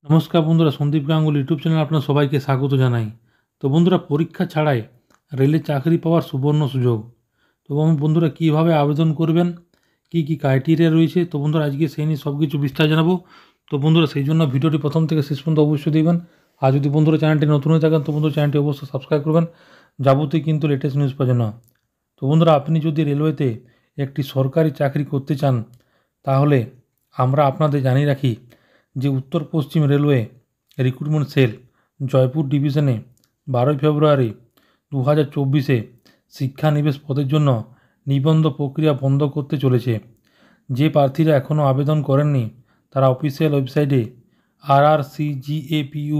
নমস্কার বন্ধুরা, সন্দীপ গাঙ্গুলি ইউটিউব চ্যানেলে আপনার সবাইকে স্বাগত জানাই। তো বন্ধুরা, পরীক্ষা ছাড়াই রেলে চাকরি পাওয়ার সুবর্ণ সুযোগ। তো বন্ধুরা, কীভাবে আবেদন করবেন, কি কি ক্রাইটেরিয়া রয়েছে, তো বন্ধুরা আজকে সেই নিয়ে সব কিছু বিস্তার জানাবো। তো বন্ধুরা, সেই জন্য ভিডিওটি প্রথম থেকে শেষ পর্যন্ত অবশ্যই দেখবেন। আর যদি বন্ধুরা চ্যানেলটি নতুন হয়ে থাকেন তো বন্ধুরা চ্যানেলটি অবশ্যই সাবস্ক্রাইব করবেন যাবতীয় কিন্তু লেটেস্ট নিউজ পাওয়ার জন্য। তো বন্ধুরা, আপনি যদি রেলওয়েতে একটি সরকারি চাকরি করতে চান তাহলে আমরা আপনাদের জানিয়ে রাখি যে উত্তর পশ্চিম রেলওয়ে রিক্রুটমেন্ট সেল জয়পুর ডিভিশনে 12 ফেব্রুয়ারি 2024 শিক্ষানিবেশ পদের জন্য নিবন্ধ প্রক্রিয়া বন্ধ করতে চলেছে। যে প্রার্থীরা এখনও আবেদন করেননি তারা অফিসিয়াল ওয়েবসাইটে rrcgapupr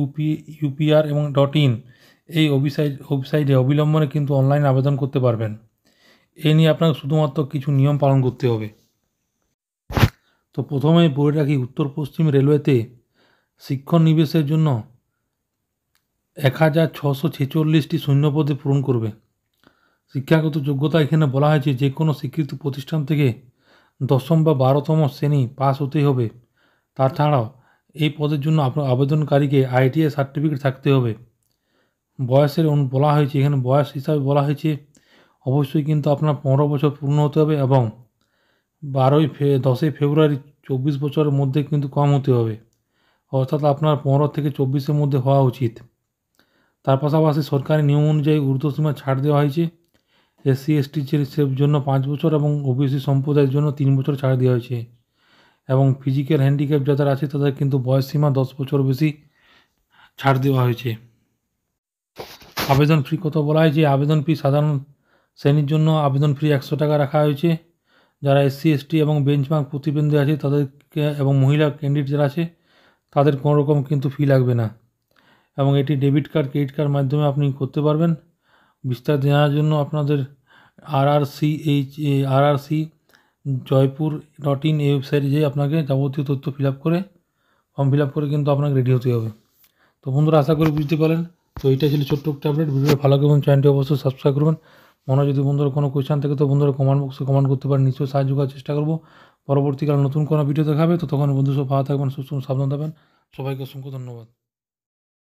এবং .in এই ওয়েবসাইটে অবিলম্বনে কিন্তু অনলাইন আবেদন করতে পারবেন। এই নিয়ে আপনাকে শুধুমাত্র কিছু নিয়ম পালন করতে হবে। তো প্রথমে বলে রাখি, উত্তর পশ্চিম রেলওয়েতে শিক্ষক নিবেশের জন্য 1646টি শূন্যপদে পূরণ করবে। শিক্ষাগত যোগ্যতা এখানে বলা হয়েছে যে কোনো স্বীকৃত প্রতিষ্ঠান থেকে 10ম বা 12তম শ্রেণী পাস হতেই হবে। তাছাড়াও এই পদের জন্য আপনার আবেদনকারীকে ITI সার্টিফিকেট থাকতে হবে। বয়সের বলা হয়েছে, এখানে বয়স হিসাবে বলা হয়েছে অবশ্যই কিন্তু আপনার 15 বছর পূর্ণ হতে হবে এবং 10ই ফেব্রুয়ারি 24 বছরের মধ্যে কিন্তু কম হতে হবে, অর্থাৎ আপনার 15 থেকে 24-এর মধ্যে হওয়া উচিত। তার পাশাপাশি সরকারি নিয়ম অনুযায়ী ঊর্ধ্বসীমা ছাড় দেওয়া হয়েছে। SC/ST জন্য 5 বছর এবং OBC সম্প্রদায়ের জন্য 3 বছর ছাড় দেওয়া হয়েছে এবং ফিজিক্যাল হ্যান্ডিক্যাপ যাদের আছে তাদের কিন্তু বয়স সীমা 10 বছর বেশি ছাড় দেওয়া হয়েছে। আবেদন ফি কত বলা হয়েছে? আবেদন ফি সাধারণ শ্রেণীর জন্য আবেদন ফি 100 টাকা রাখা হয়েছে। যারা SC/ST এবং বেঞ্চমার্ক প্রতিবন্ধী আছে তাদেরকে এবং মহিলা ক্যান্ডিডেট যারা আছে তাদের কোনো রকম কিন্তু ফি লাগবে না এবং এটি ডেবিট কার্ড ক্রেডিট কার্ড মাধ্যমে আপনি করতে পারবেন। বিস্তার জানার জন্য আপনাদের rrc জয়পুর.in এই ওয়েবসাইটে যেয়ে আপনাকে যাবতীয় তথ্য ফর্ম ফিল আপ করে কিন্তু আপনাকে রেডি হতে হবে। তো বন্ধুরা, আশা করি বুঝতে পারেন। তো এইটা ছিল ছোট্ট একটা আপডেট। ভিডিওটা ভালো লাগবে এবং চ্যানেলটি অবশ্যই সাবস্ক্রাইব করবেন। মনে যদি বন্ধুরা কোনো কোয়েশ্চেন থাকে তো বন্ধুরা কমেন্ট বক্সে কমেন্ট করতে পারেন, নিশ্চয়ই সাহায্য করার চেষ্টা করবো। পরবর্তীকালে নতুন কোনো ভিডিও দেখাবে, তো তখন বন্ধু সব ভালো থাকবেন, সুস্থ সাবধান থাকবেন। সবাইকে অসংখ্য ধন্যবাদ।